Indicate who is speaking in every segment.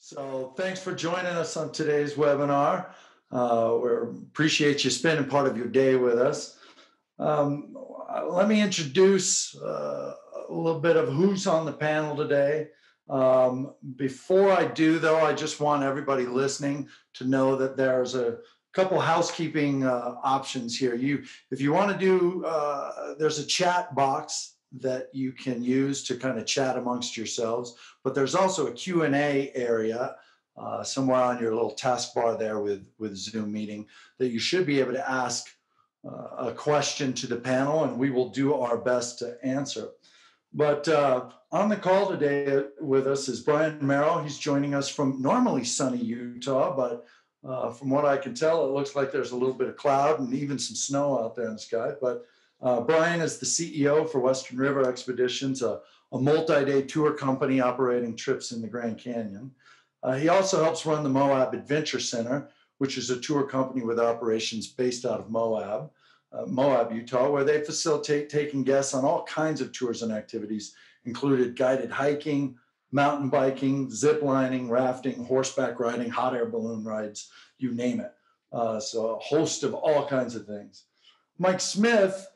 Speaker 1: So thanks for joining us on today's webinar. We appreciate you spending part of your day with us. Um, Let me introduce a little bit of who's on the panel today. Before I do, though, I just want everybody listening to know that there's a couple housekeeping options here. If you want to do, there's a chat box that you can use to kind of chat amongst yourselves, but there's also a Q&A area somewhere on your little taskbar there with Zoom meeting that you should be able to ask a question to the panel, and we will do our best to answer. But on the call today with us is Brian Merrill. He's joining us from normally sunny Utah, but from what I can tell, it looks like there's a little bit of cloud and even some snow out there in the sky. But Brian is the CEO for Western River Expeditions, a multi-day tour company operating trips in the Grand Canyon. He also helps run the Moab Adventure Center, which is a tour company with operations based out of Moab, Utah, where they facilitate taking guests on all kinds of tours and activities, included guided hiking, mountain biking, zip lining, rafting, horseback riding, hot air balloon rides, you name it. So a host of all kinds of things. Mike Smith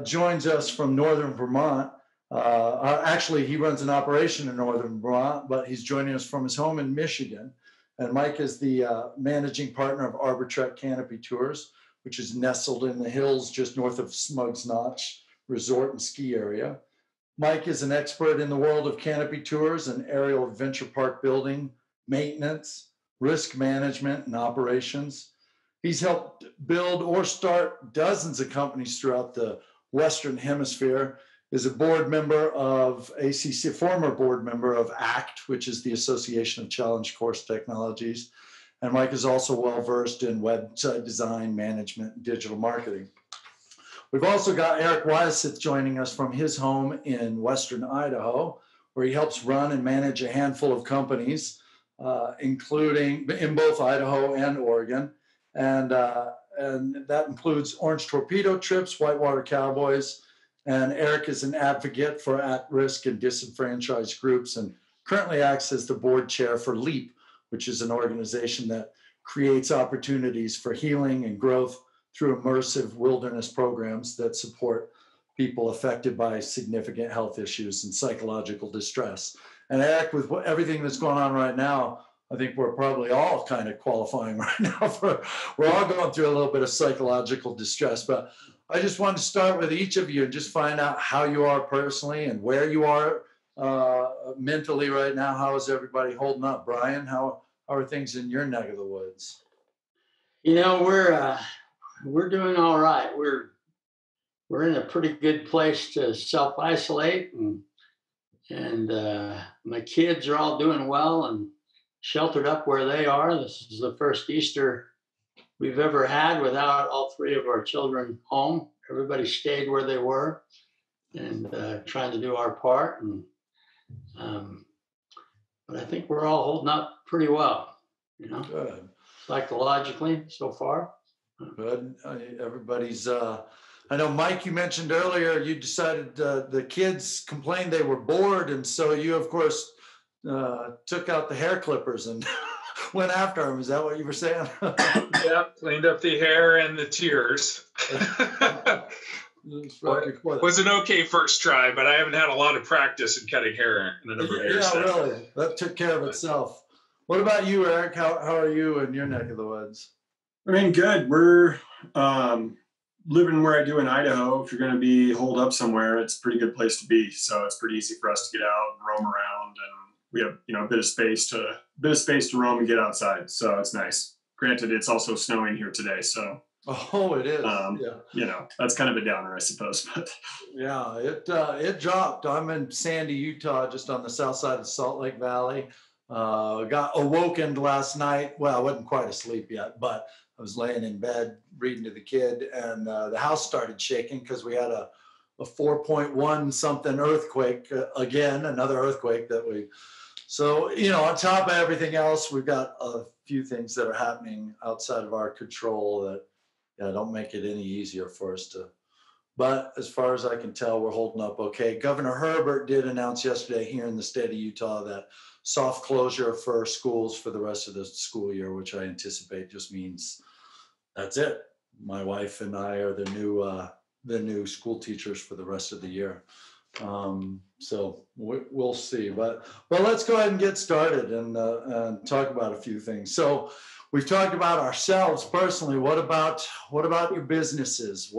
Speaker 1: joins us from Northern Vermont. Actually, he runs an operation in Northern Vermont, but he's joining us from his home in Michigan. And Mike is the managing partner of Arbor Trek Canopy Tours, which is nestled in the hills just north of Smugs Notch Resort and Ski Area. Mike is an expert in the world of canopy tours and aerial adventure park building, maintenance, risk management, and operations. He's helped build or start dozens of companies throughout the Western Hemisphere, is a board member of ACC, former board member of ACT, which is the Association of Challenge Course Technologies. And Mike is also well-versed in website design, management, and digital marketing. We've also got Eric Wyaseth joining us from his home in Western Idaho, where he helps run and manage a handful of companies, including in both Idaho and Oregon. And that includes Orange Torpedo Trips, Whitewater Cowboys, and Eric is an advocate for at-risk and disenfranchised groups and currently acts as the board chair for LEAP, which is an organization that creates opportunities for healing and growth through immersive wilderness programs that support people affected by significant health issues and psychological distress. And Eric, with everything that's going on right now, I think we're probably all kind of qualifying right now we're all going through a little bit of psychological distress. But I just wanted to start with each of you and just find out how you are personally and where you are mentally right now. How is everybody holding up? Brian, how are things in your neck of the woods?
Speaker 2: You know, we're doing all right. We're in a pretty good place to self-isolate, and my kids are all doing well and sheltered up where they are. This is the first Easter we've ever had without all three of our children home. Everybody stayed where they were and trying to do our part. And but I think we're all holding up pretty well, you know.
Speaker 1: Good.
Speaker 2: Psychologically so far.
Speaker 1: Good. Everybody's. I know, Mike, you mentioned earlier you decided the kids complained they were bored, and so you, of course, took out the hair clippers and went after them. Is that what you were saying?
Speaker 3: Yeah, cleaned up the hair and the tears. Was an okay first try, but I haven't had a lot of practice in cutting hair in a number of years.
Speaker 1: Yeah, really. That took care of itself. What about you, Eric? How are you in your neck of the woods?
Speaker 4: I mean, good. We're living where I do in Idaho. If you're going to be holed up somewhere, it's a pretty good place to be. So it's pretty easy for us to get out and roam around, and we have a bit of space to roam and get outside. So it's nice. Granted, it's also snowing here today, so.
Speaker 1: Oh, it is.
Speaker 4: Yeah. That's kind of a downer, I suppose. But
Speaker 1: yeah, it dropped. I'm in Sandy, Utah, just on the south side of Salt Lake Valley. Got awoken last night. Well, I wasn't quite asleep yet, but I was laying in bed reading to the kid, and the house started shaking because we had a 4.1 something earthquake again, another earthquake that we. So, on top of everything else, we've got a few things that are happening outside of our control that don't make it any easier for us to but as far as I can tell, we're holding up okay. Governor Herbert did announce yesterday here in the state of Utah that soft closure for schools for the rest of the school year, which I anticipate just means that's it. My wife and I are the new school teachers for the rest of the year. So we'll see, but let's go ahead and get started and talk about a few things. So we've talked about ourselves personally. What about your businesses?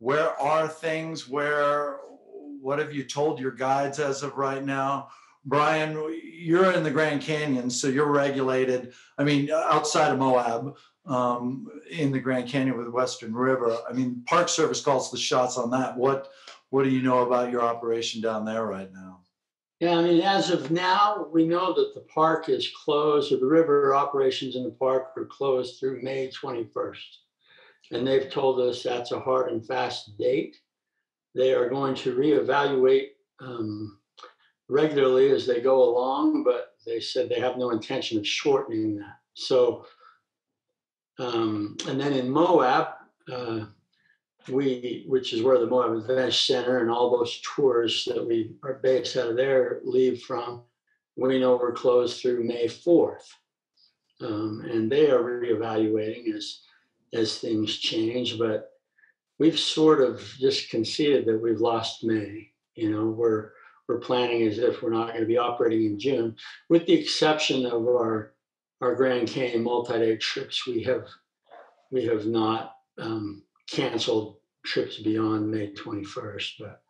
Speaker 1: Where are things? What have you told your guides as of right now? Brian, you're in the Grand Canyon, so you're regulated. I mean, outside of Moab, in the Grand Canyon with the Western River. I mean, Park Service calls the shots on that. What do you know about your operation down there right now?
Speaker 2: Yeah, I mean, as of now, we know that the park is closed, or the river operations in the park are closed through May 21st. And they've told us that's a hard and fast date. They are going to reevaluate regularly as they go along, but they said they have no intention of shortening that. So, and then in Moab, which is where the Moab Adventure Center and all those tours that we are based out of there leave from, we know we're closed through May 4th. And they are reevaluating as things change, but we've sort of just conceded that we've lost May. You know, we're planning as if we're not going to be operating in June, with the exception of our Grand Canyon multi-day trips. We have not canceled trips beyond May 21st, but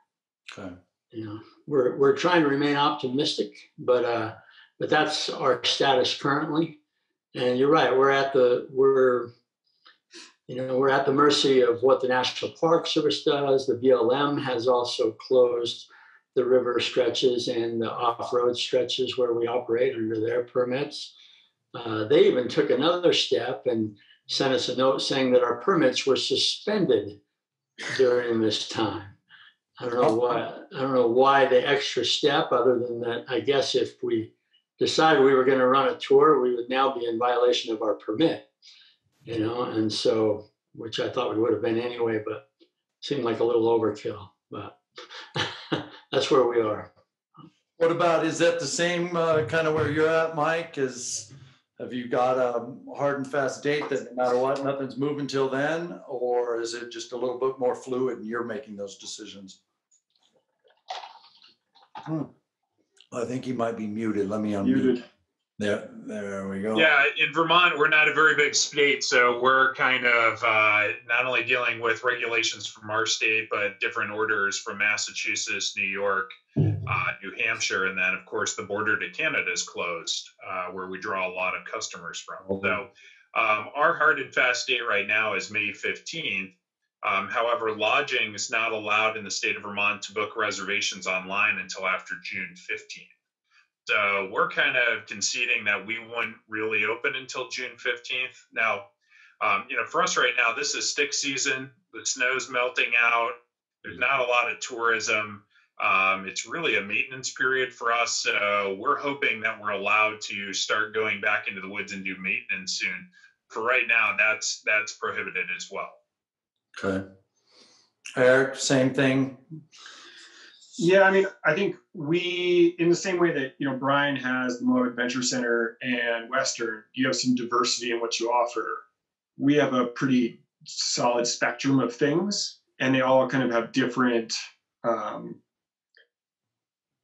Speaker 1: okay.
Speaker 2: You know, we're trying to remain optimistic, but that's our status currently. And you're right, we're at the mercy of what the National Park Service does. The BLM has also closed the river stretches and the off-road stretches where we operate under their permits. They even took another step and sent us a note saying that our permits were suspended during this time. I don't know why the extra step, other than that, I guess if we decided we were going to run a tour, we would now be in violation of our permit, you know, and so, which I thought we would have been anyway, but seemed like a little overkill, but that's where we are.
Speaker 1: What about, is that the same kind of where you're at, Mike? Have you got a hard and fast date that no matter what, nothing's moving till then? Or is it just a little bit more fluid and you're making those decisions? I think he might be muted. Let me unmute.
Speaker 4: Muted.
Speaker 1: There we go.
Speaker 3: Yeah, in Vermont, we're not a very big state, so we're kind of not only dealing with regulations from our state, but different orders from Massachusetts, New York, New Hampshire, and then, of course, the border to Canada is closed, where we draw a lot of customers from.
Speaker 1: Okay.
Speaker 3: So our hard and fast date right now is May 15th. However, lodging is not allowed in the state of Vermont to book reservations online until after June 15th. So we're kind of conceding that we wouldn't really open until June 15th. Now, for us right now, this is stick season. The snow's melting out. There's not a lot of tourism. It's really a maintenance period for us. So we're hoping that we're allowed to start going back into the woods and do maintenance soon. For right now, that's prohibited as well.
Speaker 1: Okay. Eric, same thing.
Speaker 4: Yeah, I mean, I think we, in the same way that, Brian has the Moab Adventure Center and Western, you have some diversity in what you offer. We have a pretty solid spectrum of things, and they all kind of have different, we're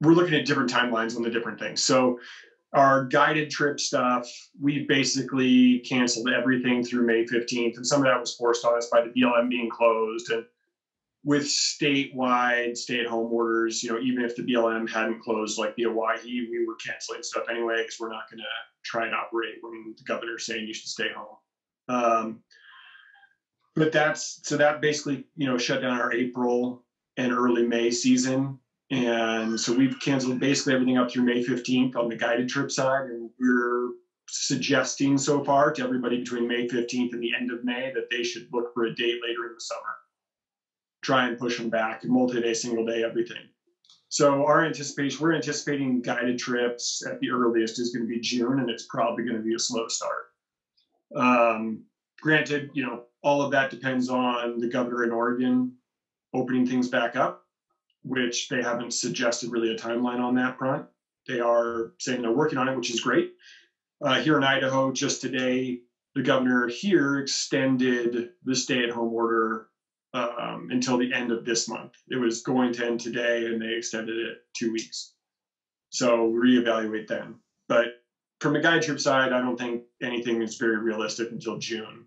Speaker 4: looking at different timelines on the different things. So our guided trip stuff, we basically canceled everything through May 15th, and some of that was forced on us by the BLM being closed, and with statewide stay-at-home orders, even if the BLM hadn't closed like the Oahe, we were canceling stuff anyway because we're not going to try and operate when the governor's saying you should stay home. But that basically, shut down our April and early May season. And so we've canceled basically everything up through May 15th on the guided trip side. And we're suggesting so far to everybody between May 15th and the end of May that they should look for a date later in the summer. Try and push them back, multi-day, single day, everything. So we're anticipating guided trips at the earliest is going to be June, and it's probably going to be a slow start. Granted, all of that depends on the governor in Oregon opening things back up, which they haven't suggested really a timeline on that front. They are saying they're working on it, which is great. Here in Idaho, just today, the governor here extended the stay-at-home order until the end of this month. It was going to end today, and they extended it 2 weeks. So reevaluate then. But from a guide trip side, I don't think anything is very realistic until June.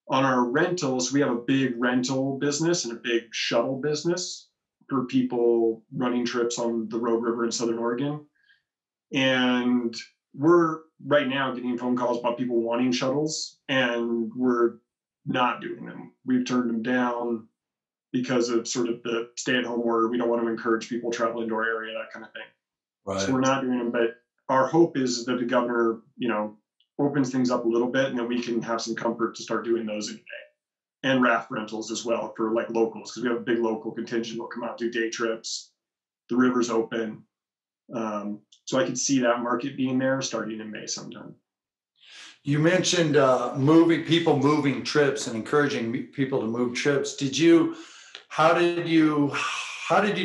Speaker 4: On our rentals, we have a big rental business and a big shuttle business for people running trips on the Rogue River in Southern Oregon. And we're right now getting phone calls about people wanting shuttles, and we're not doing them. We've turned them down because of sort of the stay-at-home order. We don't want to encourage people traveling to our area, that kind of thing.
Speaker 1: Right.
Speaker 4: So we're not doing them, but our hope is that the governor, opens things up a little bit, and then we can have some comfort to start doing those in a day. And raft rentals as well for like locals, because we have a big local contingent will come out, do day trips. The river's open. So I could see that market being there starting in May sometime.
Speaker 1: You mentioned moving trips and encouraging people to move trips. How did you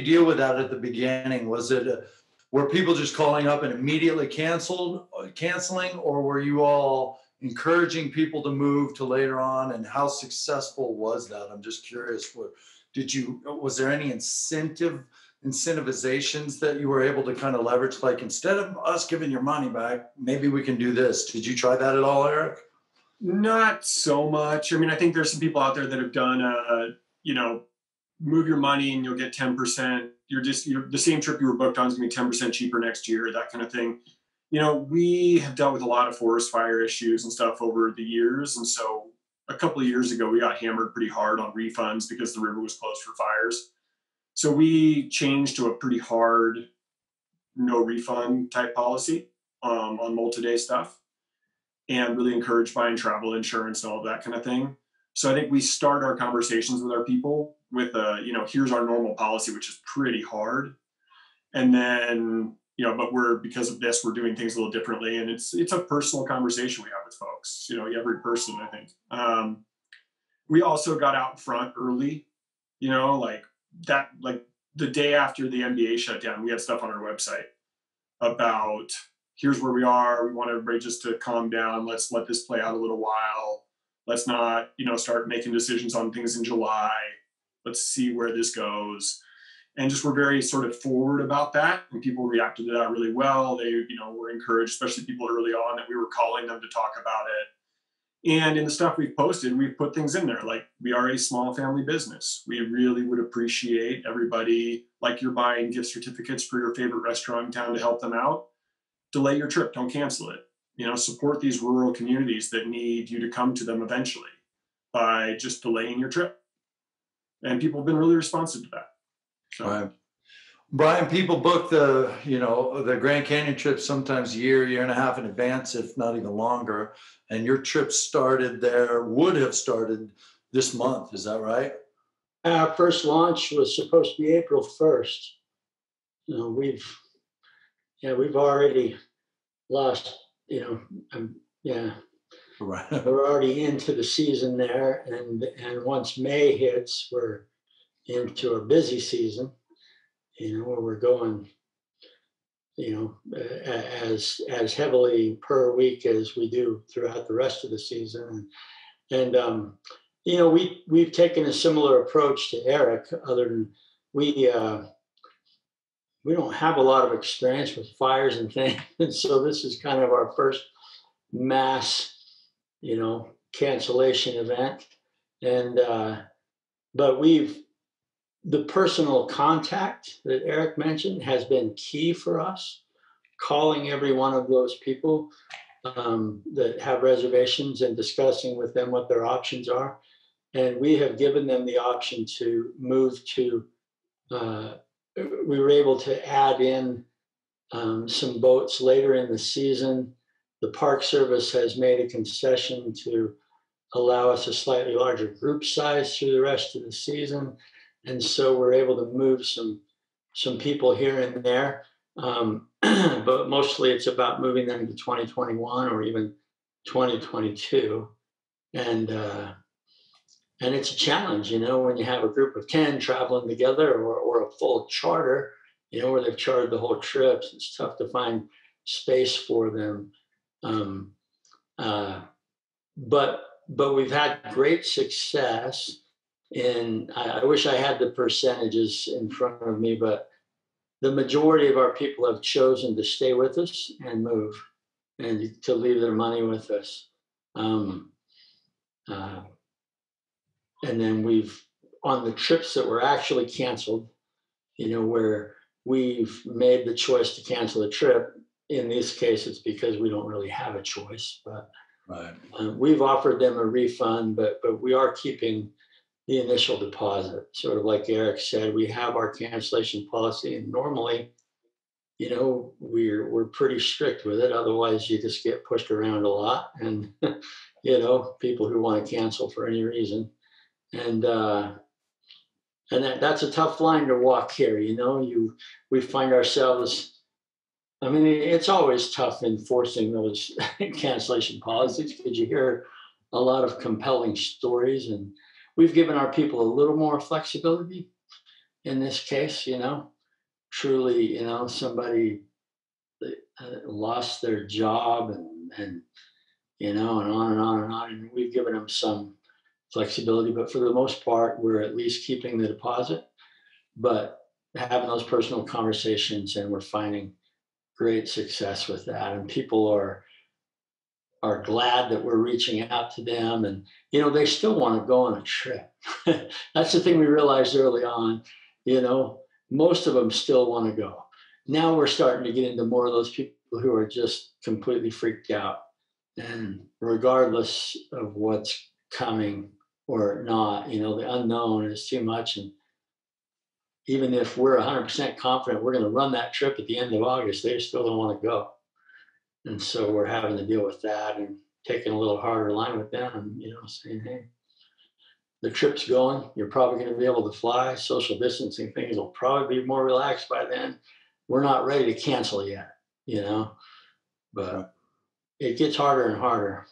Speaker 1: deal with that at the beginning? Was it were people just calling up and immediately canceling, or were you all encouraging people to move to later on? And how successful was that? I'm just curious. Was there any incentivizations that you were able to kind of leverage? Like, instead of us giving your money back, maybe we can do this. Did you try that at all, Eric?
Speaker 4: Not so much. I mean, I think there's some people out there that have done move your money and you'll get 10%. The same trip you were booked on is gonna be 10% cheaper next year, that kind of thing. We have dealt with a lot of forest fire issues and stuff over the years. And so a couple of years ago, we got hammered pretty hard on refunds because the river was closed for fires. So we changed to a pretty hard no refund type policy on multi-day stuff, and really encourage buying travel insurance and all of that kind of thing. So I think we start our conversations with our people with here's our normal policy, which is pretty hard. And then, but because of this, we're doing things a little differently. And it's a personal conversation we have with folks, every person, I think. We also got out front early, like the day after the NBA shut down, we had stuff on our website about here's where we are. We want everybody just to calm down. Let's let this play out a little while. Let's not, start making decisions on things in July. Let's see where this goes. And just we're very sort of forward about that. And people reacted to that really well. They, were encouraged, especially people early on, that we were calling them to talk about it. And in the stuff we've posted, we've put things in there like, we are a small family business. We really would appreciate everybody, like you're buying gift certificates for your favorite restaurant in town to help them out. Delay your trip, don't cancel it. Support these rural communities that need you to come to them eventually by just delaying your trip. And people have been really responsive to that. So.
Speaker 1: Right. Brian, people book the Grand Canyon trip sometimes a year and a half in advance, if not even longer. And your trip would have started this month. Is that right?
Speaker 2: Our first launch was supposed to be April 1st. We've already lost,
Speaker 1: Right.
Speaker 2: We're already into the season there. And once May hits, we're into a busy season, where we're going, as heavily per week as we do throughout the rest of the season. And we've taken a similar approach to Eric, other than we don't have a lot of experience with fires and things. And so this is kind of our first mass, cancellation event. And, but the personal contact that Eric mentioned has been key for us, calling every one of those people that have reservations and discussing with them what their options are. And we have given them the option to move to, we were able to add in some boats later in the season. The Park Service has made a concession to allow us a slightly larger group size through the rest of the season. And so we're able to move some people here and there. But mostly it's about moving them to 2021 or even 2022. And And it's a challenge, when you have a group of 10 traveling together, or a full charter, where they've chartered the whole trip. It's tough to find space for them. Um, uh, but we've had great success in, I wish I had the percentages in front of me, but the majority of our people have chosen to stay with us and move, and to leave their money with us. Um, uh, and then on the trips that were actually canceled, where we've made the choice to cancel the trip, in these cases, because we don't really have a choice, but
Speaker 1: Right.
Speaker 2: we've offered them a refund, but we are keeping the initial deposit. Sort of like Eric said, we have our cancellation policy, and normally, we're pretty strict with it. Otherwise, you just get pushed around a lot, and people who want to cancel for any reason, and that's a tough line to walk here. We find ourselves. I mean, it's always tough enforcing those cancellation policies, because you hear a lot of compelling stories, and we've given our people a little more flexibility in this case. Truly, somebody lost their job, and and on and on and on, and we've given them some flexibility, but for the most part, we're at least keeping the deposit, but having those personal conversations, and we're finding great success with that, and people are glad that we're reaching out to them, and they still want to go on a trip. That's the thing we realized early on. Most of them still want to go. Now we're starting to get into more of those people who are just completely freaked out, and regardless of what's coming or not, the unknown is too much, and even if we're 100% confident we're going to run that trip at the end of August, they still don't want to go. And so we're having to deal with that, and taking a little harder line with them, saying, hey, the trip's going. You're probably going to be able to fly. Social distancing things will probably be more relaxed by then. We're not ready to cancel yet, but it gets harder and harder.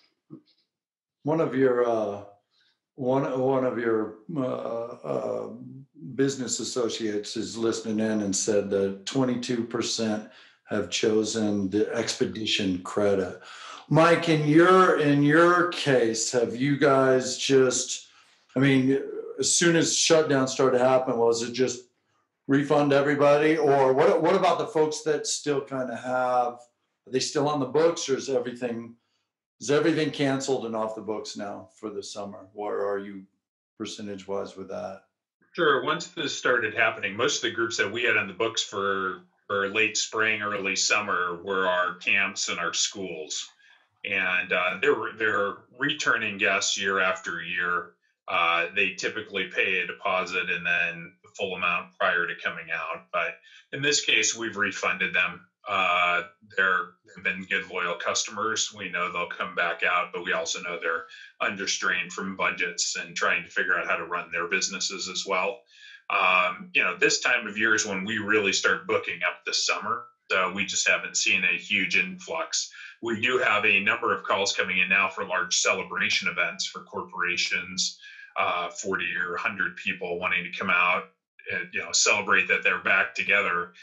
Speaker 1: One of your business associates is listening in and said that 22% have chosen the expedition credit. Mike, in your case, have you guys just, as soon as shutdown started to happen, was it just refund everybody, or what about the folks that still kind of have? Are they still on the books, or is everything canceled and off the books now for the summer? Where are you percentage wise with that?
Speaker 3: Sure. Once this started happening, most of the groups that we had on the books for late spring, early summer were our camps and our schools, and they're returning guests year after year. They typically pay a deposit and then the full amount prior to coming out. But in this case, we've refunded them. They've been good, loyal customers. We know they'll come back out, but we also know they're under strain from budgets and trying to figure out how to run their businesses as well. This time of year is when we really start booking up this summer. So we just haven't seen a huge influx. We do have a number of calls coming in now for large celebration events for corporations, 40 or 100 people wanting to come out and celebrate that they're back together.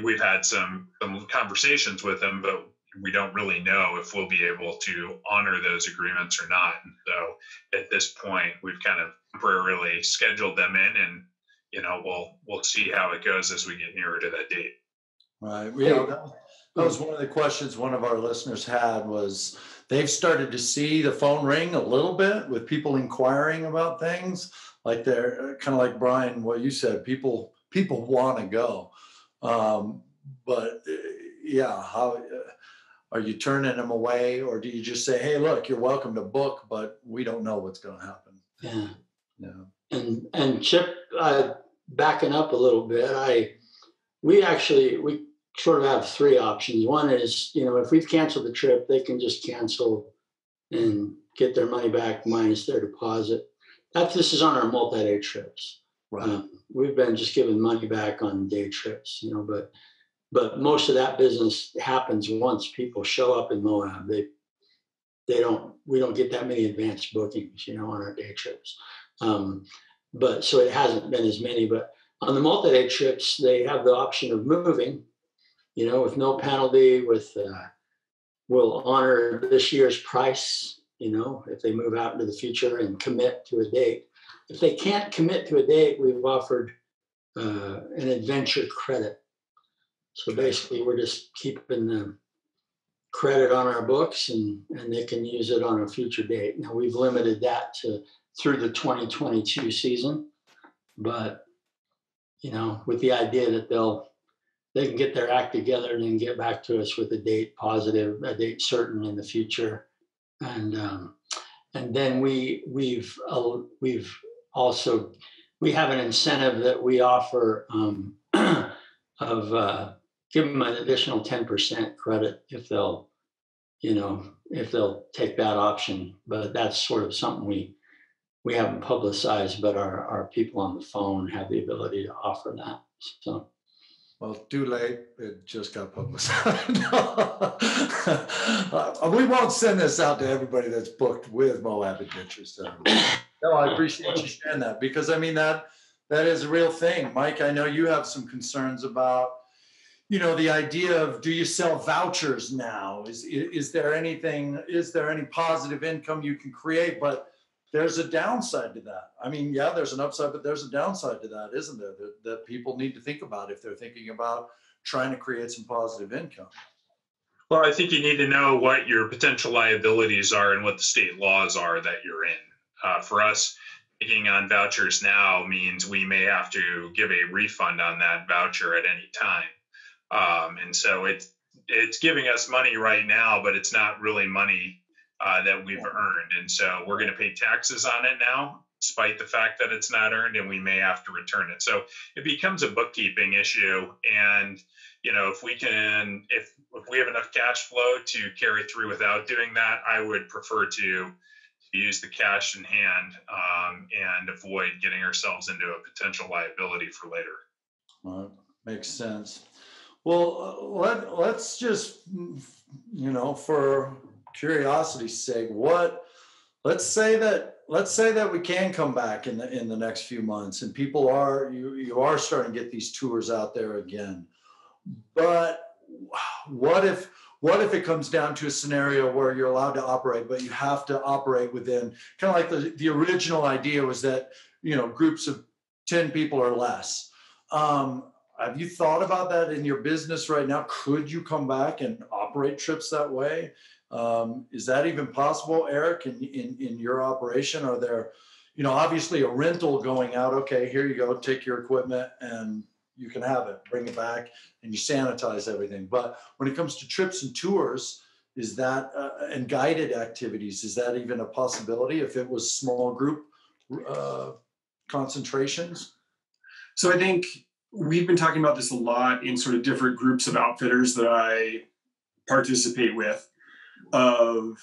Speaker 3: We've had some conversations with them, but we don't really know if we'll be able to honor those agreements or not. And so at this point, we've kind of temporarily scheduled them in, and we'll see how it goes as we get nearer to that date.
Speaker 1: Right. That was one of the questions one of our listeners had, was they've started to see the phone ring a little bit with people inquiring about things. Like they're kind of like Brian, what you said, people want to go. But how are you turning them away, or do you just say, hey, look, you're welcome to book, but we don't know what's going to happen?
Speaker 2: Yeah. And Chip, backing up a little bit, we sort of have three options. One is, if we've canceled the trip, they can just cancel and get their money back minus their deposit. This is on our multi-day trips.
Speaker 1: Right.
Speaker 2: We've been just giving money back on day trips, but most of that business happens once people show up in Moab. we don't get that many advanced bookings, on our day trips. But so it hasn't been as many, but on the multi-day trips, they have the option of moving, with no penalty, we'll honor this year's price, if they move out into the future and commit to a date. If they can't commit to a date, we've offered an adventure credit. So basically, we're just keeping the credit on our books, and they can use it on a future date. Now, we've limited that through the 2022 season, but with the idea that they can get their act together and then get back to us with a date certain in the future. And then we have an incentive that we offer of give them an additional 10% credit if they'll take that option. But that's sort of something we haven't publicized, but our people on the phone have the ability to offer that. So.
Speaker 1: Well, too late. It just got publicized. We won't send this out to everybody that's booked with Moab Adventures. No, I appreciate you sharing that, because that is a real thing. Mike, I know you have some concerns about, the idea of, do you sell vouchers now? Is there any positive income you can create? But there's a downside to that. There's an upside, but there's a downside to that, isn't there? That people need to think about if they're thinking about trying to create some positive income.
Speaker 3: Well, I think you need to know what your potential liabilities are and what the state laws are that you're in. For us, taking on vouchers now means we may have to give a refund on that voucher at any time. And so it's giving us money right now, but it's not really money that we've earned. And so we're going to pay taxes on it now, despite the fact that it's not earned, and we may have to return it. So it becomes a bookkeeping issue. And, if we have enough cash flow to carry through without doing that, I would prefer to use the cash in hand and avoid getting ourselves into a potential liability for later.
Speaker 1: Well, makes sense. Well, let's just, for curiosity's sake, let's say that we can come back in the next few months, and people you are starting to get these tours out there again. But what if it comes down to a scenario where you're allowed to operate, but you have to operate within, kind of like the original idea was that, groups of 10 people or less. Have you thought about that in your business right now? Could you come back and operate trips that way? Is that even possible, Eric, in your operation? Are there, obviously a rental going out, okay, here you go, take your equipment and you can have it, bring it back, and you sanitize everything. But when it comes to trips and tours, is that, and guided activities, is that even a possibility if it was small group concentrations?
Speaker 4: So I think we've been talking about this a lot in sort of different groups of outfitters that I participate with, of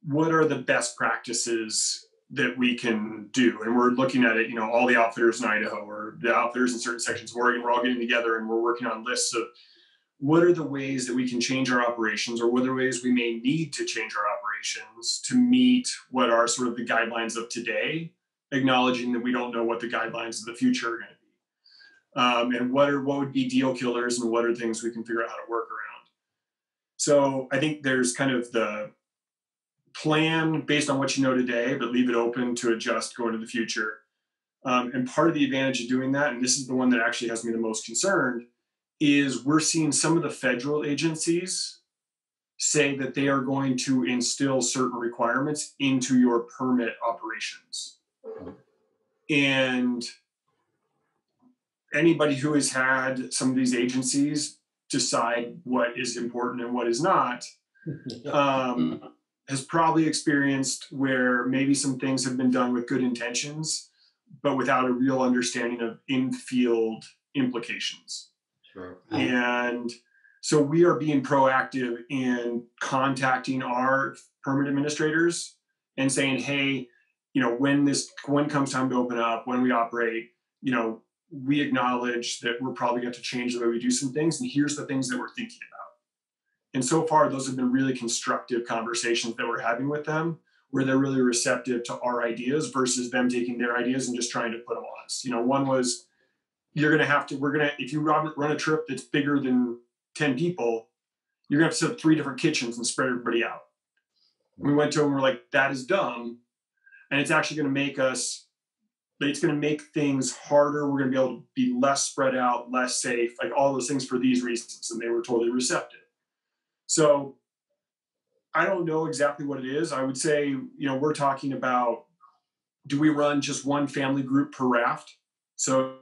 Speaker 4: what are the best practices that we can do. And we're looking at it, all the outfitters in Idaho or the outfitters in certain sections of Oregon, we're all getting together and we're working on lists of what are the ways that we can change our operations, or what are the ways we may need to change our operations to meet what are sort of the guidelines of today, acknowledging that we don't know what the guidelines of the future are going to be. And what would be deal killers, and what are things we can figure out how to work around. So I think there's kind of the plan based on what you know today, but leave it open to adjust going into the future. And part of the advantage of doing that, and this is the one that actually has me the most concerned, is we're seeing some of the federal agencies say that they are going to instill certain requirements into your permit operations. And anybody who has had some of these agencies decide what is important and what is not, has probably experienced where maybe some things have been done with good intentions, but without a real understanding of in-field implications.
Speaker 1: Sure.
Speaker 4: And so we are being proactive in contacting our permit administrators and saying, hey, when comes time to open up, when we operate, we acknowledge that we're probably going to change the way we do some things, and here's the things that we're thinking about. And so far, those have been really constructive conversations that we're having with them, where they're really receptive to our ideas versus them taking their ideas and just trying to put them on us. One was, if you run a trip that's bigger than 10 people, you're gonna have to set up 3 different kitchens and spread everybody out. We went to them and we're like, that is dumb. And it's actually gonna make things harder. We're gonna be able to be less spread out, less safe, like all those things for these reasons. And they were totally receptive. So I don't know exactly what it is. I would say, we're talking about, do we run just one family group per raft? So,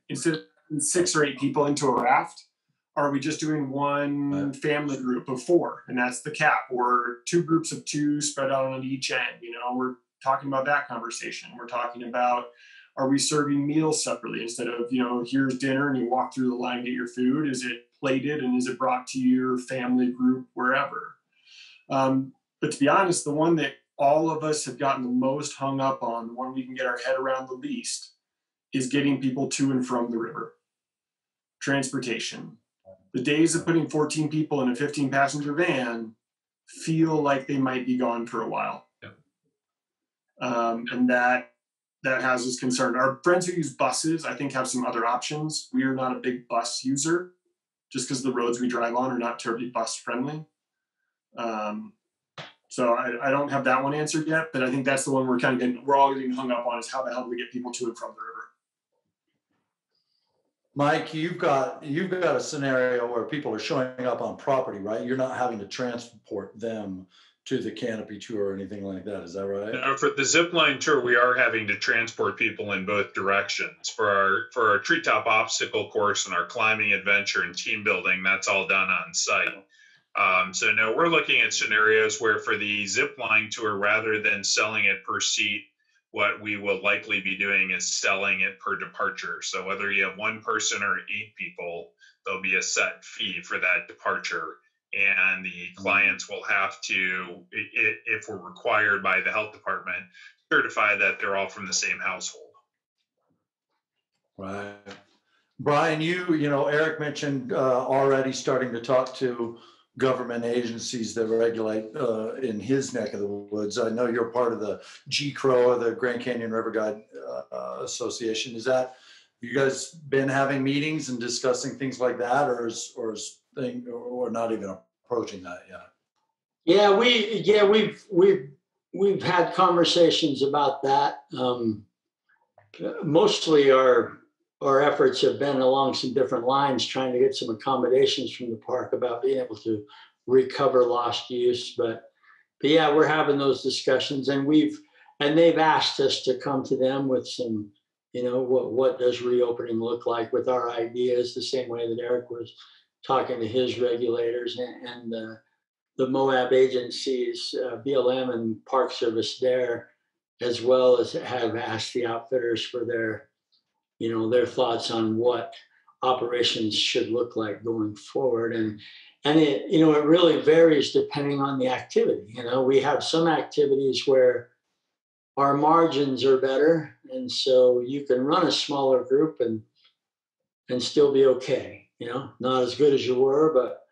Speaker 4: instead of 6 or 8 people into a raft, are we just doing one family group of 4? And that's the cap, or 2 groups of 2 spread out on each end. We're talking about that conversation. We're talking about, are we serving meals separately instead of, here's dinner and you walk through the line and get your food? Is it plated and is it brought to your family group wherever? But to be honest, the one that all of us have gotten the most hung up on, the one we can get our head around the least, is getting people to and from the river. Transportation. The days of putting 14 people in a 15-passenger van feel like they might be gone for a while.
Speaker 3: Yep.
Speaker 4: And that has us concerned. Our friends who use buses, I think, have some other options. We are not a big bus user, just because the roads we drive on are not terribly bus friendly. So I don't have that one answered yet, but I think that's the one we're all getting hung up on, is how the hell do we get people to and from the river?
Speaker 1: Mike, you've got a scenario where people are showing up on property, right? You're not having to transport them to the canopy tour or anything like that. Is that right?
Speaker 3: Now, for the zip line tour, we are having to transport people in both directions. For our treetop obstacle course and our climbing adventure and team building, that's all done on site. So no, we're looking at scenarios where for the zip line tour, rather than selling it per seat, what we will likely be doing is selling it per departure. So whether you have 1 person or 8 people, there'll be a set fee for that departure. And the clients will have to, if we're required by the health department, certify that they're all from the same household.
Speaker 1: Right. Brian, Eric mentioned already starting to talk to government agencies that regulate in his neck of the woods. I know you're part of the GCRO, the Grand Canyon River Guide Association. Have you guys been having meetings and discussing things like that, or not even approaching that yet?
Speaker 2: Yeah, we've had conversations about that. Mostly our efforts have been along some different lines, trying to get some accommodations from the park about being able to recover lost use. But yeah, we're having those discussions, and they've asked us to come to them with some, what does reopening look like with our ideas, the same way that Eric was talking to his regulators and the Moab agencies, BLM and Park Service there, as well as have asked the outfitters for their thoughts on what operations should look like going forward. And it really varies depending on the activity. We have some activities where our margins are better, and so you can run a smaller group and still be okay. Not as good as you were, but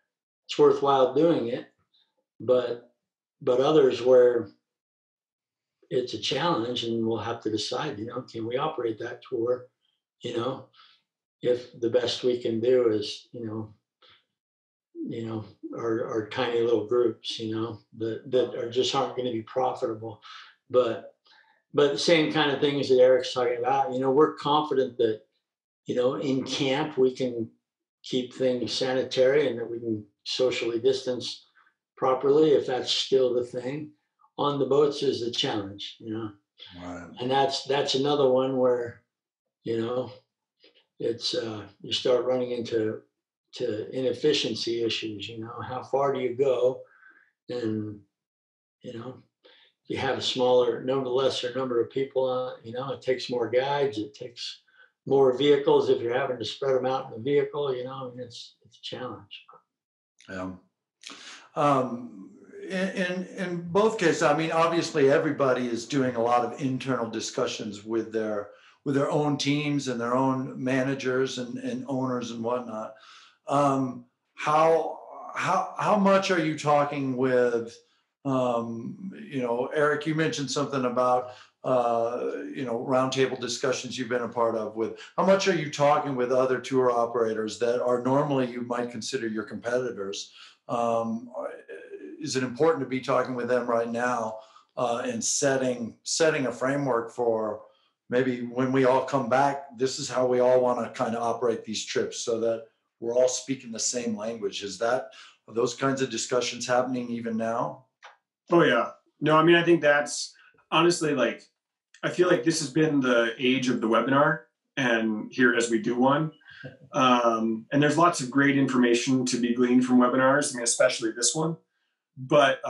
Speaker 2: it's worthwhile doing it. But others where it's a challenge, and we'll have to decide, can we operate that tour? If the best we can do is, our tiny little groups, that are just aren't going to be profitable. But the same kind of things that Eric's talking about, we're confident that, in camp we can keep things sanitary and that we can socially distance properly, if that's still the thing. On the boats is the challenge,
Speaker 1: Right.
Speaker 2: And that's another one where, it's you start running into inefficiency issues. How far do you go? And you have a lesser number of people. It takes more guides. It takes more vehicles if you're having to spread them out in the vehicle. It's a challenge.
Speaker 1: Yeah. In both cases, obviously everybody is doing a lot of internal discussions with their own teams and their own managers and owners and whatnot. How much are you talking with, Eric, you mentioned something about, roundtable discussions you've been a part of with, how much are you talking with other tour operators that are normally you might consider your competitors? Is it important to be talking with them right now and setting a framework for maybe when we all come back, this is how we all want to kind of operate these trips so that we're all speaking the same language? Are those kinds of discussions happening even now?
Speaker 4: Oh yeah. No, I mean, I think that's honestly like, I feel like this has been the age of the webinar and here as we do one. And there's lots of great information to be gleaned from webinars, I mean, especially this one. But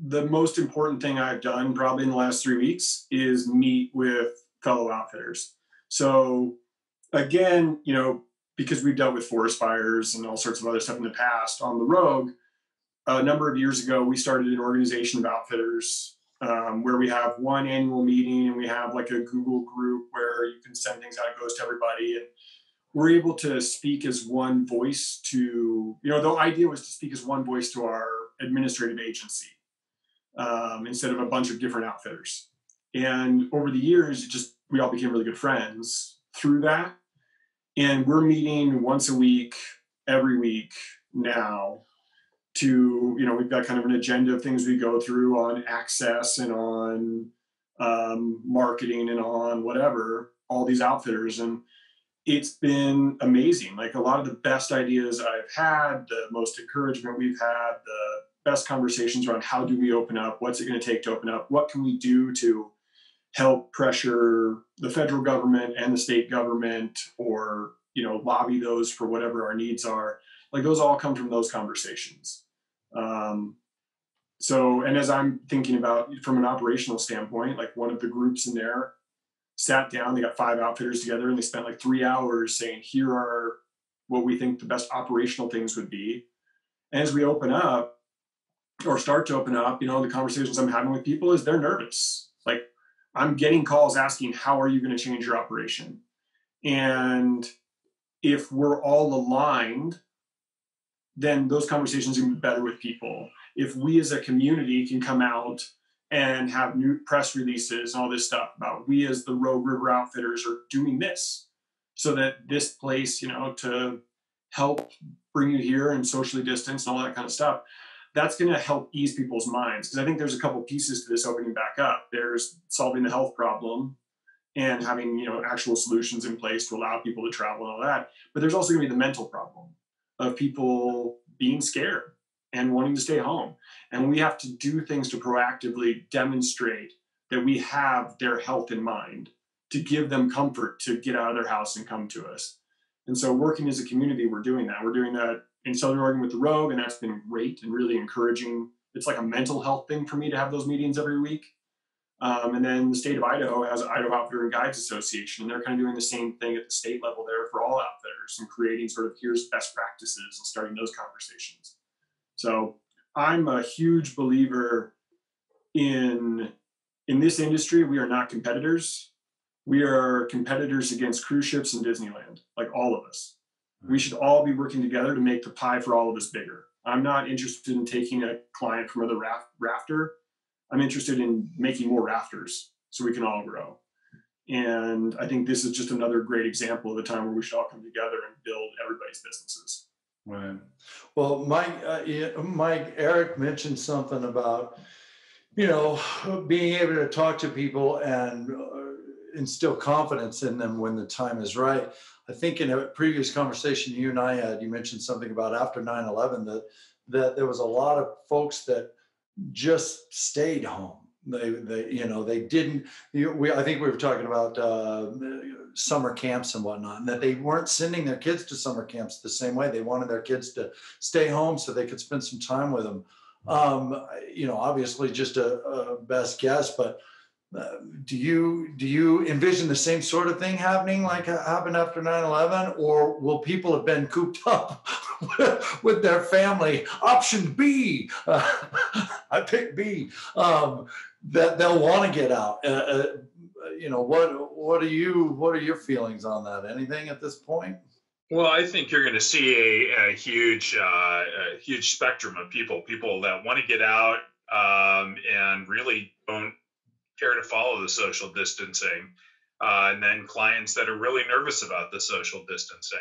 Speaker 4: the most important thing I've done probably in the last 3 weeks is meet with fellow outfitters. So again, because we've dealt with forest fires and all sorts of other stuff in the past on the Rogue, a number of years ago, we started an organization of outfitters where we have one annual meeting and we have like a Google group where you can send things out, it goes to everybody. And we're able to speak as one voice to, the idea was to speak as one voice to our administrative agency instead of a bunch of different outfitters. And over the years, we all became really good friends through that. And we're meeting once a week, every week now to, we've got kind of an agenda of things we go through on access and on marketing and on whatever, all these outfitters. And it's been amazing. Like a lot of the best ideas I've had, the most encouragement we've had, the best conversations around how do we open up? What's it going to take to open up? What can we do to help pressure the federal government and the state government or, lobby those for whatever our needs are? Like those all come from those conversations. And as I'm thinking about from an operational standpoint, like one of the groups in there sat down, they got 5 outfitters together and they spent like 3 hours saying, here are what we think the best operational things would be. And as we open up or start to open up, the conversations I'm having with people is they're nervous. Like I'm getting calls asking, how are you going to change your operation? And if we're all aligned, then those conversations are going to be better with people. If we as a community can come out and have new press releases and all this stuff about we as the Rogue River Outfitters are doing this so that this place, to help bring you here and socially distance and all that kind of stuff, that's going to help ease people's minds. Because I think there's a couple pieces to this opening back up. There's solving the health problem and having, actual solutions in place to allow people to travel and all that. But there's also going to be the mental problem of people being scared and wanting to stay home. And we have to do things to proactively demonstrate that we have their health in mind, to give them comfort to get out of their house and come to us. And so working as a community, we're doing that. We're doing that in Southern Oregon with the Rogue, and that's been great and really encouraging. It's like a mental health thing for me to have those meetings every week. And then the state of Idaho has Idaho Outfitter and Guides Association, and they're kind of doing the same thing at the state level there for all outfitters and creating sort of here's best practices and starting those conversations. So I'm a huge believer in this industry. We are not competitors. We are competitors against cruise ships and Disneyland, like all of us. We should all be working together to make the pie for all of us bigger. I'm not interested in taking a client from another rafter. I'm interested in making more rafters so we can all grow. And I think this is just another great example of a time where we should all come together and build everybody's businesses.
Speaker 1: Right. Well, Mike, Eric mentioned something about, being able to talk to people and instill confidence in them when the time is right. I think in a previous conversation you and I had, you mentioned something about after 9/11 that there was a lot of folks that just stayed home. They didn't. I think we were talking about summer camps and whatnot, and that they weren't sending their kids to summer camps the same way. They wanted their kids to stay home so they could spend some time with them. Obviously, just a best guess, but do you envision the same sort of thing happening like happened after 9/11, or will people have been cooped up with their family? Option B, I pick B, that they'll want to get out. What are your feelings on that? Anything at this point?
Speaker 3: Well, I think you're going to see a huge spectrum of people that want to get out and really don't care to follow the social distancing, and then clients that are really nervous about the social distancing.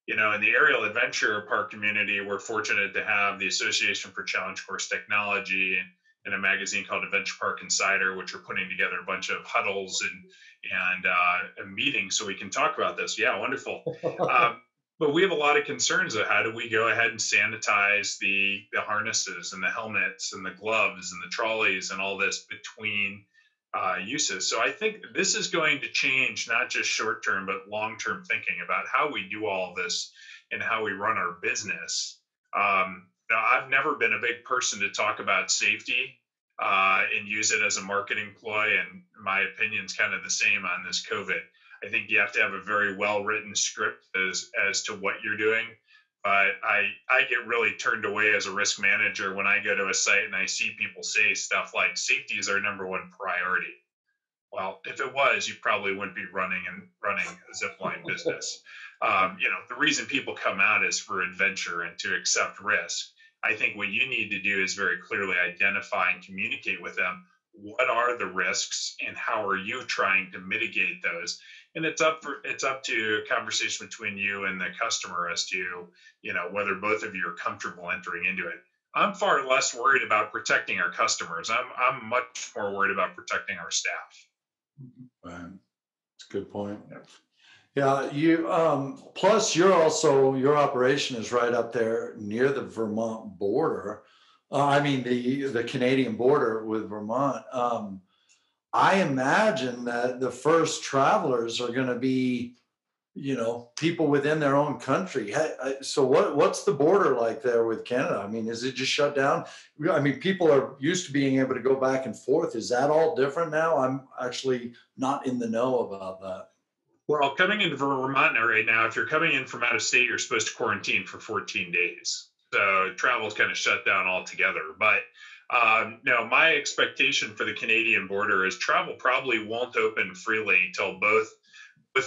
Speaker 3: You know, in the aerial adventure park community, we're fortunate to have the Association for Challenge Course Technology and a magazine called Adventure Park Insider, which are putting together a bunch of huddles and meetings so we can talk about this. Yeah, wonderful. But we have a lot of concerns of how do we go ahead and sanitize the harnesses and the helmets and the gloves and the trolleys and all this between uses. So I think this is going to change not just short term, but long term thinking about how we do all this and how we run our business. Now, I've never been a big person to talk about safety and use it as a marketing ploy. And my opinion's kind of the same on this COVID. I think you have to have a very well written script as to what you're doing. But I get really turned away as a risk manager when I go to a site and I see people say stuff like safety is our number one priority. Well, if it was, you probably wouldn't be running a zipline business. You know, the reason people come out is for adventure and to accept risk. I think what you need to do is very clearly identify and communicate with them what are the risks and how are you trying to mitigate those. And it's up to a conversation between you and the customer as to, you know, whether both of you are comfortable entering into it. I'm far less worried about protecting our customers. I'm much more worried about protecting our staff.
Speaker 1: Right. That's a good point. Yeah, you plus your operation is right up there near the Vermont border. I mean the Canadian border with Vermont. I imagine that the first travelers are going to be, you know, people within their own country. So what's the border like there with Canada? I mean, is it just shut down? I mean, people are used to being able to go back and forth. Is that all different now? I'm actually not in the know about that.
Speaker 3: Well, coming into Vermont right now, if you're coming in from out of state, you're supposed to quarantine for 14 days. So travel's kind of shut down altogether. But no, my expectation for the Canadian border is travel probably won't open freely till both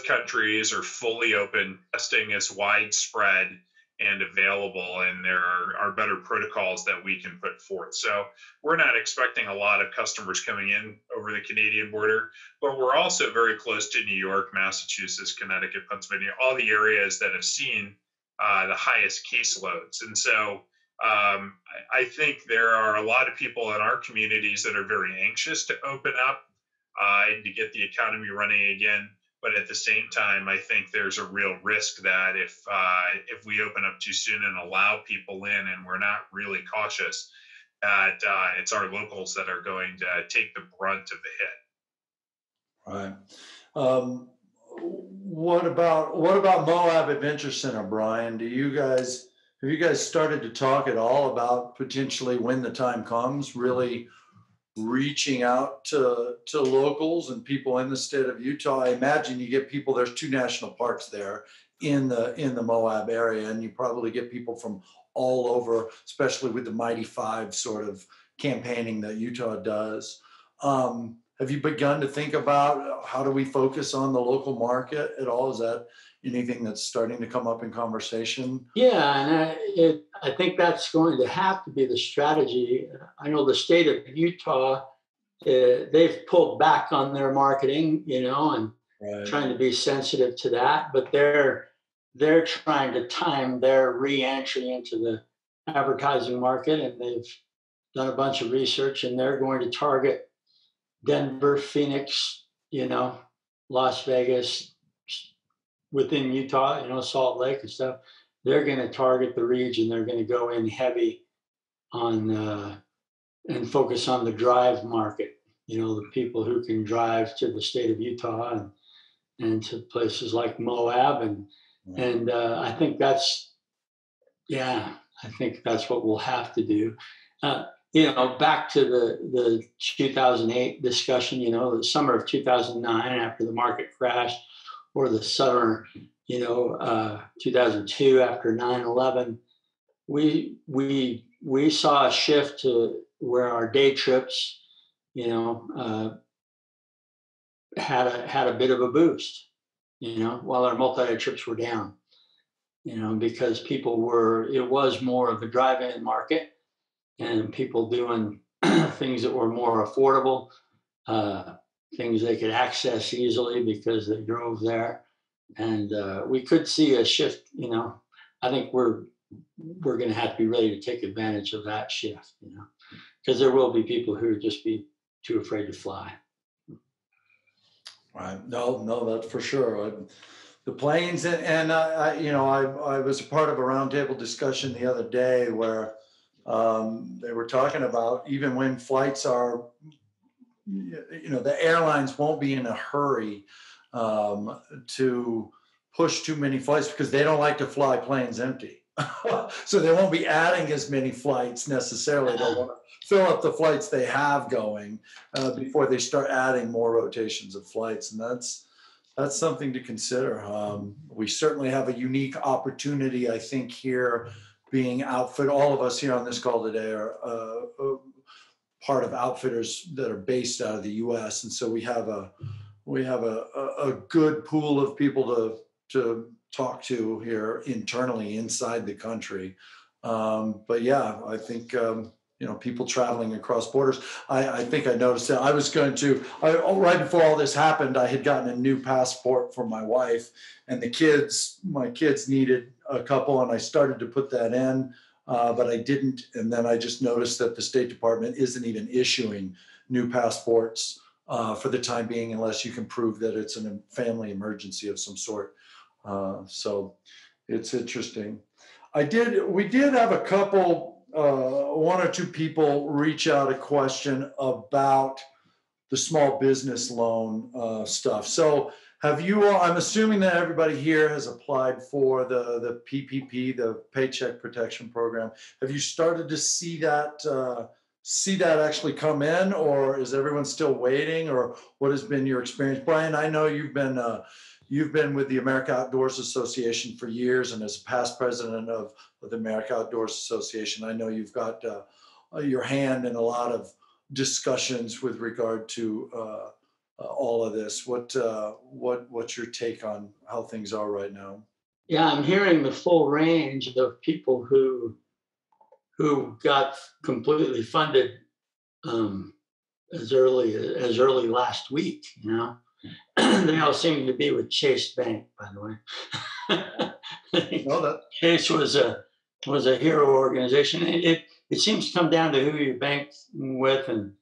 Speaker 3: countries are fully open, testing is widespread and available, and there are better protocols that we can put forth. So we're not expecting a lot of customers coming in over the Canadian border, but we're also very close to New York, Massachusetts, Connecticut, Pennsylvania, all the areas that have seen the highest caseloads. And so I think there are a lot of people in our communities that are very anxious to open up and to get the economy running again. But at the same time, I think there's a real risk that if we open up too soon and allow people in and we're not really cautious, that it's our locals that are going to take the brunt of the
Speaker 1: hit. Right. What about Moab Adventure Center, Brian? Have you guys started to talk at all about potentially when the time comes, really reaching out to locals and people in the state of Utah? I imagine you get people, there's 2 national parks there in the Moab area, and you probably get people from all over, especially with the Mighty Five sort of campaigning that Utah does. Have you begun to think about how do we focus on the local market at all? Is that anything that's starting to come up in conversation?
Speaker 2: Yeah, and I think that's going to have to be the strategy. I know the state of Utah, they've pulled back on their marketing, you know, and
Speaker 1: right.
Speaker 2: trying to be sensitive to that, but they're trying to time their re-entry into the advertising market, and they've done a bunch of research, and they're going to target Denver, Phoenix, you know, Las Vegas, within Utah, you know, Salt Lake and stuff. They're going to target the region. They're going to go in heavy on and focus on the drive market. You know, the people who can drive to the state of Utah and to places like Moab, and I think that's what we'll have to do. You know, back to the 2008 discussion. You know, the summer of 2009, after the market crashed, or the summer, you know, 2002 after 9/11, we saw a shift to where our day trips, you know, had a bit of a boost, you know, while our multi-day trips were down. because it was more of a drive-in market and people doing things that were more affordable, things they could access easily because they drove there. And we could see a shift, I think we're going to have to be ready to take advantage of that shift, because there will be people who would just be too afraid to fly.
Speaker 1: Right. No, that's for sure. The planes and I was a part of a roundtable discussion the other day where they were talking about even when flights are, the airlines won't be in a hurry to push too many flights because they don't like to fly planes empty. So they won't be adding as many flights necessarily. They'll want to fill up the flights they have going before they start adding more rotations of flights. And that's something to consider. We certainly have a unique opportunity, I think, here being outfit. All of us here on this call today are part of outfitters that are based out of the U.S. And so we have a good pool of people to talk to here internally inside the country. But yeah, I think, people traveling across borders. I think I noticed that right before all this happened, I had gotten a new passport for my wife and my kids needed a couple and I started to put that in, but I didn't. And then I just noticed that the State Department isn't even issuing new passports for the time being, unless you can prove that it's a family emergency of some sort. So it's interesting. We did have a couple, one or two people reach out a question about the small business loan stuff. So have you all, I'm assuming that everybody here has applied for the PPP, the Paycheck Protection Program. Have you started to see that actually come in, or is everyone still waiting, or what has been your experience? Brian, I know you've been with the America Outdoors Association for years, and as past president of the America Outdoors Association, I know you've got your hand in a lot of discussions with regard to all of this. What's your take on how things are right now?
Speaker 2: Yeah, I'm hearing the full range of people who got completely funded as early last week. They all seem to be with Chase Bank, by the way. Chase was a hero organization. It seems to come down to who you bank with and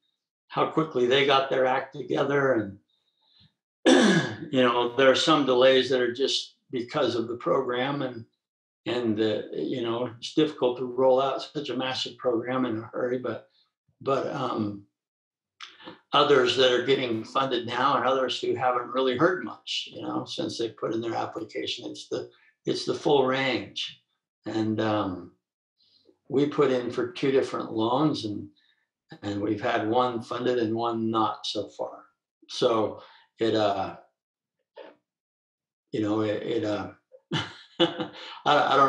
Speaker 2: how quickly they got their act together. And there are some delays that are just because of the program, and it's difficult to roll out such a massive program in a hurry. But others that are getting funded now, and others who haven't really heard much, since they put in their application. It's the full range, and we put in for 2 different loans, and we've had one funded and one not so far. So I don't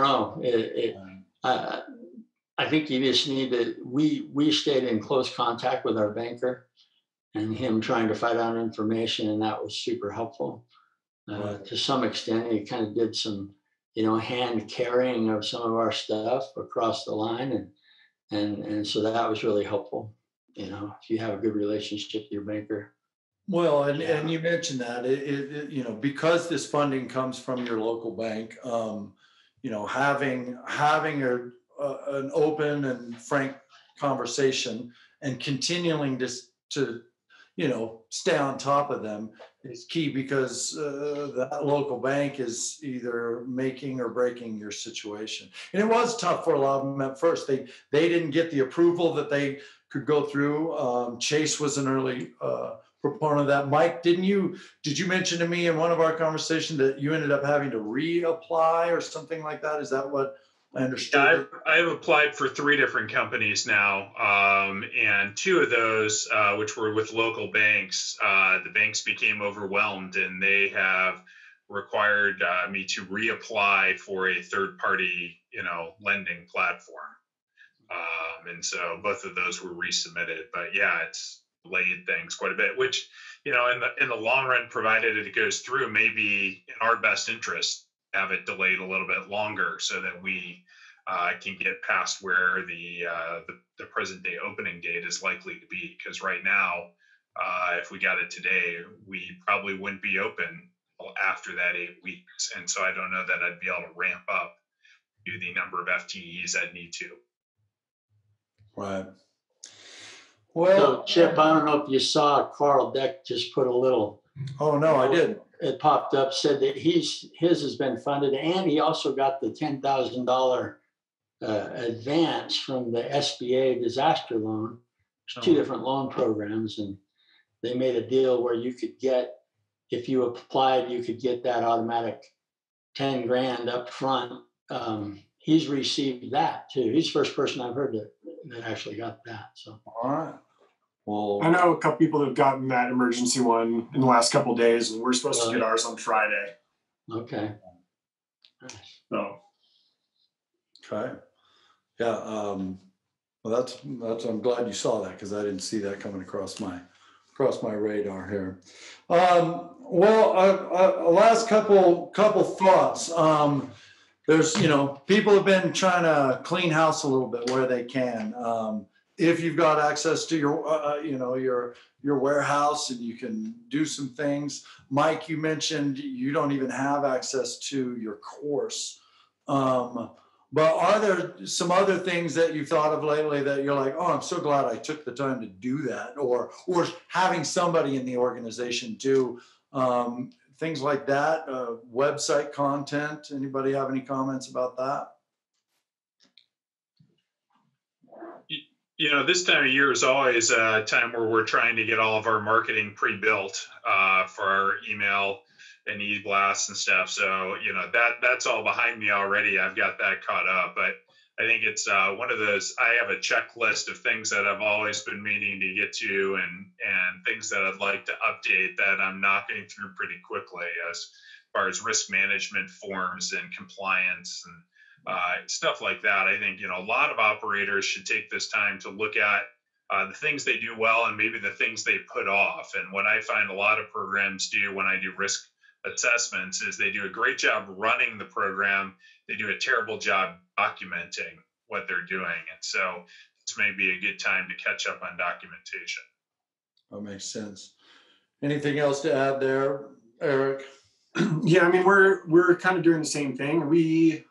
Speaker 2: know. I think you just need to. We stayed in close contact with our banker, and him trying to find out information, and that was super helpful. To some extent, he kind of did some, hand carrying of some of our stuff across the line, and so that was really helpful. If you have a good relationship with your banker.
Speaker 1: Well, and you mentioned that because this funding comes from your local bank, having an open and frank conversation and continuing to stay on top of them is key, because that local bank is either making or breaking your situation. And it was tough for a lot of them at first. They didn't get the approval that they could go through. Chase was an early proponent of that. Mike, did you mention to me in one of our conversations that you ended up having to reapply or something like that? Is that what I understood?
Speaker 3: Yeah, I've applied for 3 different companies now, and 2 of those, which were with local banks, the banks became overwhelmed, and they have required me to reapply for a third-party, lending platform. And so both of those were resubmitted. But yeah, it's delayed things quite a bit, which, in the long run, provided it goes through, may be in our best interest. have it delayed a little bit longer so that we can get past where the present day opening date is likely to be. Because right now, if we got it today, we probably wouldn't be open after that 8 weeks. And so I don't know that I'd be able to ramp up to the number of FTEs I'd need to.
Speaker 1: Right.
Speaker 2: So
Speaker 1: Well,
Speaker 2: Chip, I don't know if you saw Carl Deck just put a little.
Speaker 1: oh no, I didn't.
Speaker 2: It popped up, said that his has been funded, and he also got the $10,000 advance from the SBA disaster loan. There's two different loan programs, and they made a deal where you could get, if you applied, you could get that automatic 10 grand up front. He's received that too. He's the first person I've heard that actually got that. So
Speaker 1: All right. Well,
Speaker 4: I know a couple people that have gotten that emergency one in the last couple of days, and we're supposed to get ours on Friday.
Speaker 2: okay. Nice.
Speaker 4: So
Speaker 1: okay. Yeah. Well, that's. I'm glad you saw that, because I didn't see that coming across my radar here. Well, last couple thoughts. There's, people have been trying to clean house a little bit where they can. If you've got access to your warehouse and you can do some things. Mike, you mentioned you don't even have access to your course. But are there some other things that you've thought of lately that you're like, oh, I'm so glad I took the time to do that, or having somebody in the organization do things like that, website content? Anybody have any comments about that?
Speaker 3: This time of year is always a time where we're trying to get all of our marketing pre-built for our email and e-blasts and stuff. So, that's all behind me already. I've got that caught up. But I think it's one of those, I have a checklist of things that I've always been meaning to get to, and things that I'd like to update that I'm knocking through pretty quickly as far as risk management forms and compliance and stuff like that. I think, a lot of operators should take this time to look at the things they do well and maybe the things they put off. And what I find a lot of programs do when I do risk assessments is they do a great job running the program. They do a terrible job documenting what they're doing. And so this may be a good time to catch up on documentation.
Speaker 1: That makes sense. Anything else to add there, Eric?
Speaker 4: Yeah, I mean, we're kind of doing the same thing. We,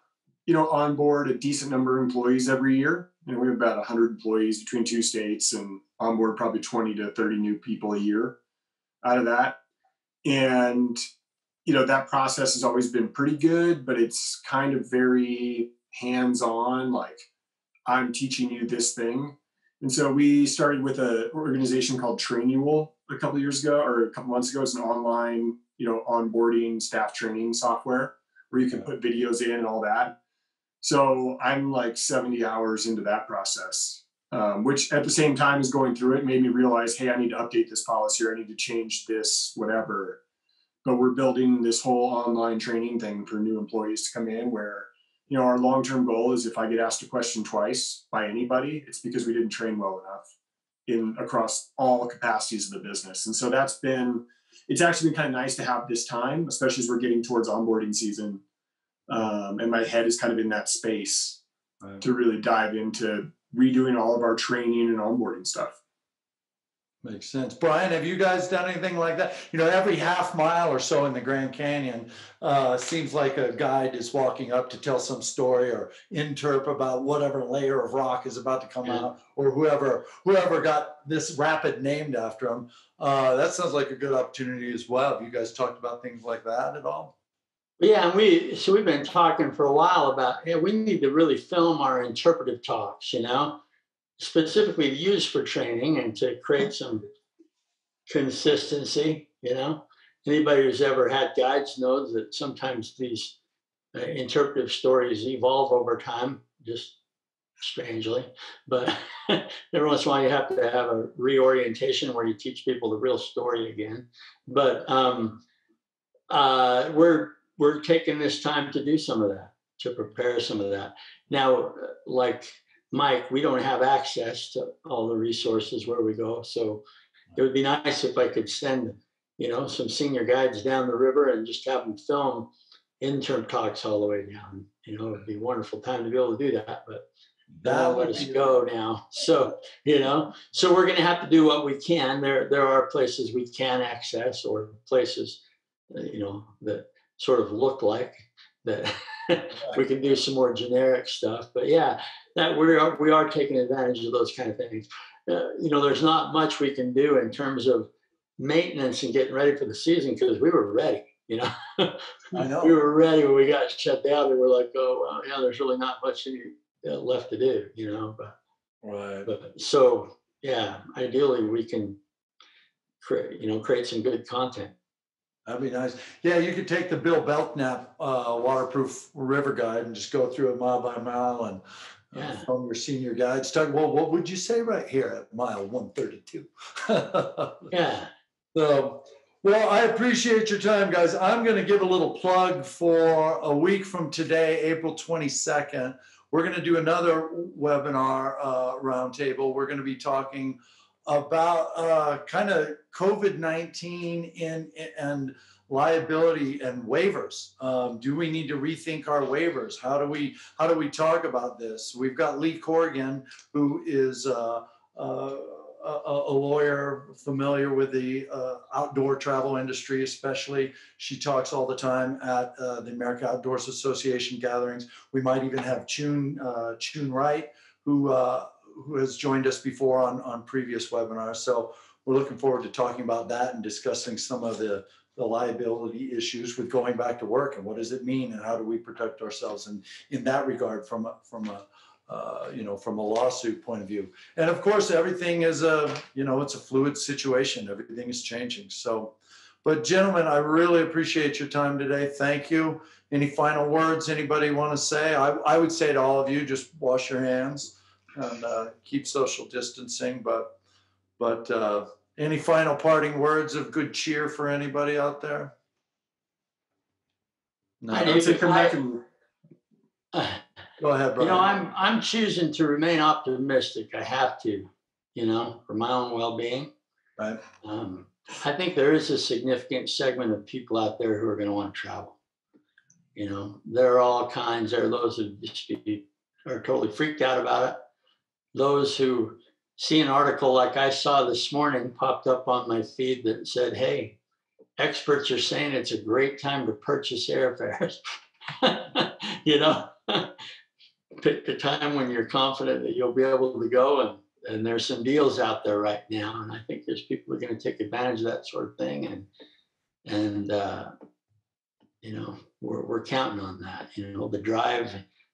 Speaker 4: onboard a decent number of employees every year. We have about 100 employees between 2 states, and onboard probably 20 to 30 new people a year out of that. And that process has always been pretty good, but it's kind of very hands-on, like I'm teaching you this thing. And so we started with an organization called Trainual a couple months ago. It's an online, onboarding staff training software where you can put videos in and all that. So I'm like 70 hours into that process, which at the same time as going through it made me realize, hey, I need to update this policy, or I need to change this, whatever. But we're building this whole online training thing for new employees to come in where, our long-term goal is if I get asked a question twice by anybody, it's because we didn't train well enough across all capacities of the business. And so it's actually been kind of nice to have this time, especially as we're getting towards onboarding season. And my head is kind of in that space to really dive into redoing all of our training and onboarding stuff.
Speaker 1: Makes sense. Brian, have you guys done anything like that? Every half mile or so in the Grand Canyon seems like a guide is walking up to tell some story or interp about whatever layer of rock is about to come out, or whoever got this rapid named after them. That sounds like a good opportunity as well. Have you guys talked about things like that at all?
Speaker 2: Yeah, and we've been talking for a while about, we need to really film our interpretive talks, specifically to use for training and to create some consistency. Anybody who's ever had guides knows that sometimes these interpretive stories evolve over time, just strangely. But every once in a while you have to have a reorientation where you teach people the real story again. But we're taking this time to do some of that, to prepare some of that. Now, like Mike, we don't have access to all the resources where we go. So it would be nice if I could send, some senior guides down the river and just have them film intern talks all the way down. You know, it'd be a wonderful time to be able to do that, but they
Speaker 1: That
Speaker 2: won't let
Speaker 1: would
Speaker 2: us
Speaker 1: be
Speaker 2: go now. So, you know, so we're going to have to do what we can. There are places we can access, or places, you know, that sort of look like that we can do some more generic stuff. But yeah, that we are taking advantage of those kind of things. You know, there's not much we can do in terms of maintenance and getting ready for the season, because we were ready. You know,
Speaker 1: I know.
Speaker 2: we were ready when we got shut down, and we're like, oh, well, yeah, there's really not much left to do. You know,
Speaker 1: Right.
Speaker 2: but so yeah, ideally we can create some good content.
Speaker 1: That'd be nice. Yeah, you could take the Bill Belknap waterproof river guide and just go through it mile by mile, and
Speaker 2: Yeah.
Speaker 1: from your senior guides. Talk, well, what would you say right here at mile 132?
Speaker 2: Yeah.
Speaker 1: So, well, I appreciate your time, guys. I'm going to give a little plug for a week from today, April 22nd. We're going to do another webinar roundtable. We're going to be talking about kind of COVID-19 and liability and waivers. Do we need to rethink our waivers? How do we talk about this? We've got Lee Corrigan, who is a lawyer familiar with the outdoor travel industry, especially. She talks all the time at the American Outdoors Association gatherings. We might even have Chun Wright, who has joined us before on previous webinars. So we're looking forward to talking about that and discussing some of the liability issues with going back to work, and what does it mean, and how do we protect ourselves in that regard from a lawsuit point of view. And of course, everything is it's a fluid situation. Everything is changing. So, but gentlemen, I really appreciate your time today. Thank you. Any final words anybody want to say? I would say to all of you, just wash your hands and keep social distancing. But any final parting words of good cheer for anybody out there? No.
Speaker 2: I
Speaker 4: I would say come back and
Speaker 1: Go ahead, Brian.
Speaker 2: You know, I'm choosing to remain optimistic. I have to, for my own well-being.
Speaker 1: Right.
Speaker 2: I think there is a significant segment of people out there who are going to want to travel. There are all kinds. There are those who just are totally freaked out about it. Those who see an article like I saw this morning popped up on my feed that said, hey, experts are saying it's a great time to purchase airfares. Pick the time when you're confident that you'll be able to go, and there's some deals out there right now, and I think there's people who are going to take advantage of that sort of thing, and we're counting on that.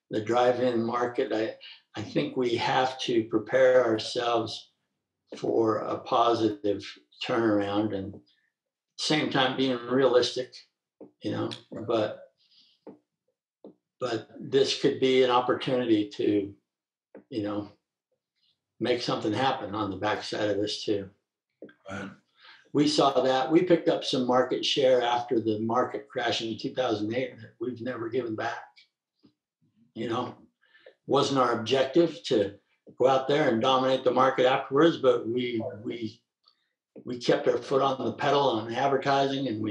Speaker 2: The drive-in market. I think we have to prepare ourselves for a positive turnaround, and same time being realistic, but this could be an opportunity to, make something happen on the backside of this too.
Speaker 1: Right.
Speaker 2: We saw that. We picked up some market share after the market crash in 2008 that we've never given back. Wasn't our objective to go out there and dominate the market afterwards, but we kept our foot on the pedal on advertising, and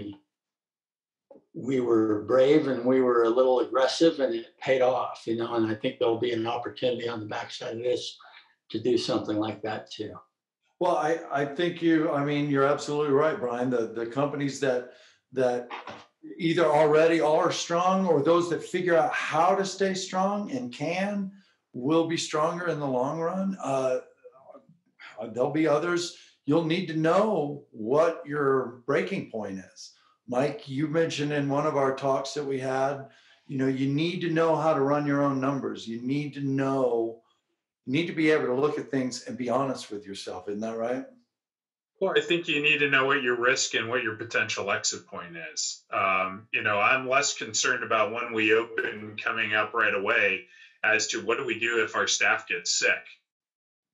Speaker 2: we were brave, and we were a little aggressive, and it paid off, and I think there'll be an opportunity on the backside of this to do something like that too.
Speaker 1: Well, I think you're absolutely right, Brian. The companies that either already are strong, or those that figure out how to stay strong and will be stronger in the long run. There'll be others. You'll need to know what your breaking point is. Mike, you mentioned in one of our talks that we had, you need to know how to run your own numbers. You need to be able to look at things and be honest with yourself. Isn't that right?
Speaker 3: Well, I think you need to know what your risk and what your potential exit point is. I'm less concerned about when we open coming up right away as to what do we do if our staff gets sick.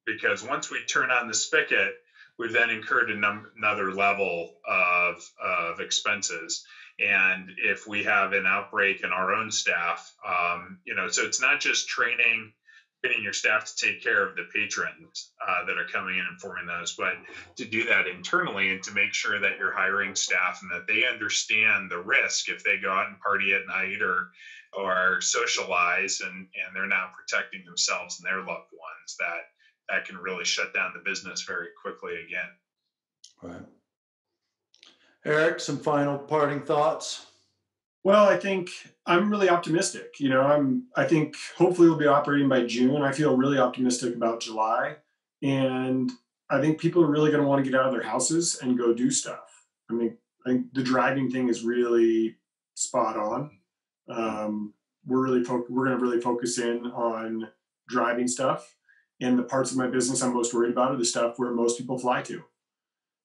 Speaker 3: Because once we turn on the spigot, we've then incurred another level of expenses. And if we have an outbreak in our own staff, so it's not just training training your staff to take care of the patrons that are coming in and forming those, but to do that internally and to make sure that you're hiring staff and that they understand the risk if they go out and party at night or socialize and they're not protecting themselves and their loved ones, that can really shut down the business very quickly again.
Speaker 1: Right. Eric, some final parting thoughts?
Speaker 4: Well, I think I'm really optimistic. I think hopefully we'll be operating by June. I feel really optimistic about July. And I think people are really going to want to get out of their houses and go do stuff. I think the driving thing is really spot on. We're going to really focus in on driving stuff. And the parts of my business I'm most worried about are the stuff where most people fly to.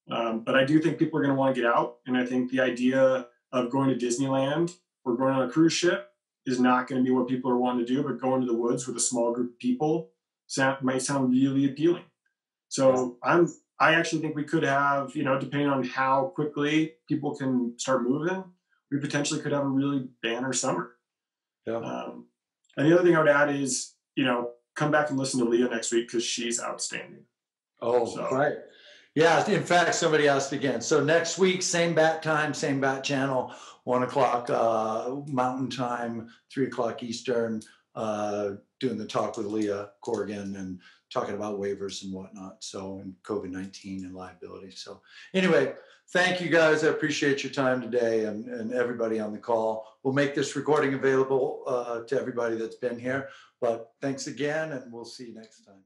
Speaker 4: But I do think people are going to want to get out. And I think the idea of going to Disneyland or going on a cruise ship is not going to be what people are wanting to do, but going to the woods with a small group of people might sound really appealing. So I actually think we could have, depending on how quickly people can start moving, we potentially could have a really banner summer.
Speaker 1: Yeah.
Speaker 4: And the other thing I would add is, come back and listen to Leah next week because she's outstanding.
Speaker 1: Oh, right. Yeah, in fact, somebody asked again. So next week, same bat time, same bat channel, 1 o'clock Mountain Time, 3 o'clock Eastern, doing the talk with Leah Corrigan and talking about waivers and whatnot. So, and COVID-19 and liability. So anyway, thank you guys. I appreciate your time today and everybody on the call. We'll make this recording available to everybody that's been here. But thanks again, and we'll see you next time.